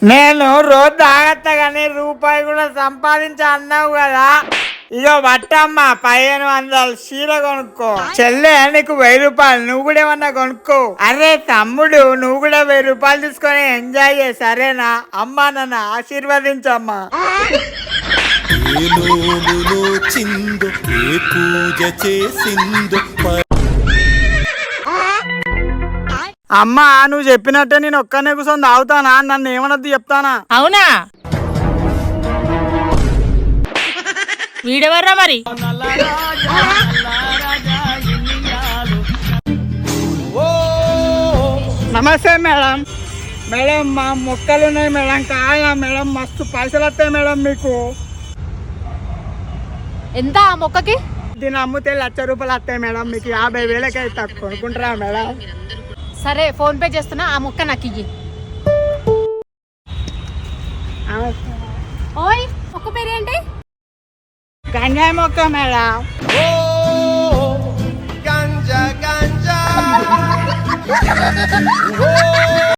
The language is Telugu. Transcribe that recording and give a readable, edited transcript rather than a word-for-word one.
నేను రోజు తాగత్తా కానీ రూపాయి కూడా సంపాదించా అన్నావు కదా. ఇగో పట్టమ్మా 1500 చీర కొనుక్కో. చెల్లె నీకు 1000 రూపాయలు, నువ్వు కూడా ఏమన్నా కొనుక్కో. అరే తమ్ముడు, నువ్వు కూడా 1000 రూపాయలు తీసుకొని ఎంజాయ్ చేయి సరేనా. అమ్మా నన్ను ఆశీర్వదించమ్మా. అమ్మా నువ్వు చెప్పినట్టే నేను ఒక్కనే కూర్చొని తాగుతానా, నన్ను ఏమనద్దు చెప్తానా. అవునా, వీడెవర్రా మరి? నమస్తే మేడం. మేడం మా మొక్కలు ఉన్నాయి మేడం, కాయా మేడం, మస్తు పైసలు వస్తాయి మేడం మీకు. ఎంత ఆ మొక్కకి? దీన్ని అమ్మితే 1,00,000 రూపాయలు వస్తాయి మేడం, మీకు 50,000కి అయితే తక్కువ కొనుక్కుంటారా మేడం? సరే ఫోన్ పే చేస్తున్నా, ఆ మొక్క నాకు ఇయ్యి. ఓయ్ మొక్క పేరేంటి? గంజాయి మొక్క మేడం. గంజా గంజా